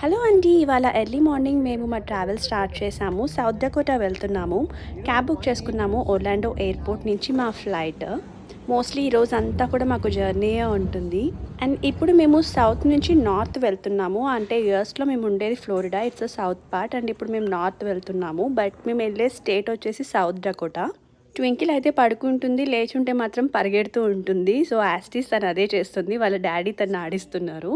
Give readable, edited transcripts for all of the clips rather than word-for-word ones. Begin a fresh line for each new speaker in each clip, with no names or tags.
Hello అండి. ఇవాళ early morning మేము మా ట్రావెల్ స్టార్ట్ చేసాము. సౌత్ డకోటా వెళ్తున్నాము. క్యాబ్ బుక్ చేసుకున్నాము ఒర్లాండో ఎయిర్పోర్ట్ నుంచి మా ఫ్లైట్. మోస్ట్లీ ఈరోజు అంతా కూడా మాకు జర్నీయే ఉంటుంది. అండ్ ఇప్పుడు మేము సౌత్ నుంచి నార్త్ వెళ్తున్నాము. అంటే యూఎస్లో మేము ఉండేది Florida, it's south part. And ఇప్పుడు మేము నార్త్ వెళ్తున్నాము. బట్ మేము వెళ్ళే స్టేట్ వచ్చేసి సౌత్ డకోటా. ట్వింకిల్ అయితే పడుకుంటుంది, లేచుంటే మాత్రం పరిగెడుతూ ఉంటుంది. సో యాస్టీస్ తను అదే చేస్తుంది. వాళ్ళ డాడీ తను ఆడిస్తున్నారు.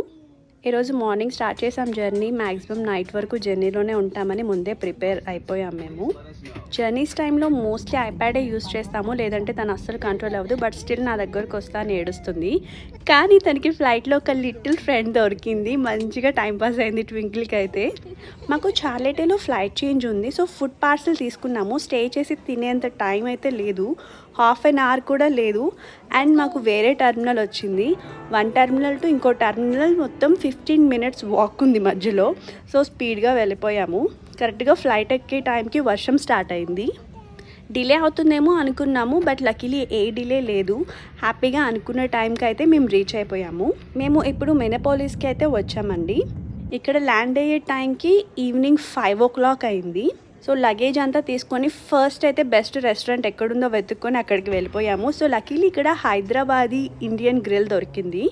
ఈరోజు మార్నింగ్ స్టార్ట్ చేసాం జర్నీ. మ్యాక్సిమం నైట్ వరకు జర్నీలోనే ఉంటామని ముందే ప్రిపేర్ అయిపోయాం మేము. జర్నీస్ టైంలో మోస్ట్లీ ఐప్యాడే యూస్ చేస్తాము, లేదంటే తను అస్సలు కంట్రోల్ అవ్వదు. బట్ స్టిల్ నా దగ్గరకు వస్తా అని ఏడుస్తుంది. కానీ తనకి ఫ్లైట్లో ఒక లిటిల్ ఫ్రెండ్ దొరికింది. మంచిగా టైంపాస్ అయింది ట్వింకిల్కి అయితే. మాకు చార్లెటేలో ఫ్లైట్ చేంజ్ ఉంది. సో ఫుడ్ పార్సల్ తీసుకున్నాము. స్టే చేసి తినేంత టైం అయితే లేదు, హాఫ్ అన్ అవర్ కూడా లేదు. అండ్ మాకు వేరే టర్మినల్ వచ్చింది. వన్ టర్మినల్ టు ఇంకో టర్మినల్ మొత్తం 15 minutes వాక్ ఉంది మధ్యలో. సో స్పీడ్గా వెళ్ళిపోయాము. కరెక్ట్గా ఫ్లైట్ ఎక్కే టైంకి వర్షం స్టార్ట్ అయింది. డిలే అవుతుందేమో అనుకున్నాము, బట్ లక్కీలీ ఏ డిలే లేదు. హ్యాపీగా అనుకున్న టైంకి అయితే మేము రీచ్ అయిపోయాము. మేము ఇప్పుడు మినపోలిస్కి అయితే వచ్చామండి. ఇక్కడ ల్యాండ్ అయ్యే టైంకి ఈవినింగ్ 5 o'clock అయింది. సో లగేజ్ అంతా తీసుకొని ఫస్ట్ అయితే బెస్ట్ రెస్టారెంట్ ఎక్కడుందో వెతుక్కొని అక్కడికి వెళ్ళిపోయాము. సో లక్కీలీ ఇక్కడ హైదరాబాదీ ఇండియన్ గ్రిల్ దొరికింది.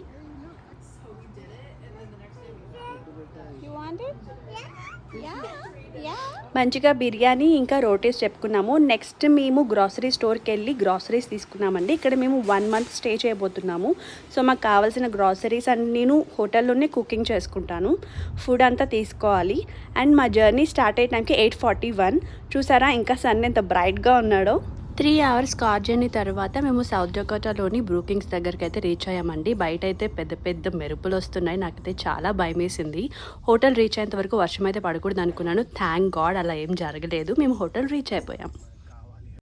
మంచిగా బిర్యానీ ఇంకా రోటీస్ చెప్పుకున్నాము. నెక్స్ట్ మేము గ్రాసరీ స్టోర్కి వెళ్ళి గ్రాసరీస్ తీసుకున్నామండి. ఇక్కడ మేము 1 month స్టే చేయబోతున్నాము. సో మాకు కావాల్సిన గ్రాసరీస్ అండ్ నేను హోటల్లోనే కుకింగ్ చేసుకుంటాను. ఫుడ్ అంతా తీసుకోవాలి. అండ్ మా జర్నీ స్టార్ట్ అయ్యే టైంకి 8:41. చూసారా ఇంకా సన్ ఎంత బ్రైట్గా ఉన్నాడో. 3 hours కార్ జర్నీ తర్వాత మేము సౌత్ డకోటాలోని బ్రూకింగ్స్ దగ్గరికి అయితే రీచ్ అయ్యామండి. బయట అయితే పెద్ద పెద్ద మెరుపులు వస్తున్నాయి. నాకైతే చాలా భయం వేసింది. హోటల్ రీచ్ అయ్యేంత వరకు వర్షం అయితే పడకూడదు అనుకున్నాను. థ్యాంక్ గాడ్ అలా ఏం జరగలేదు. మేము హోటల్ రీచ్ అయిపోయాం.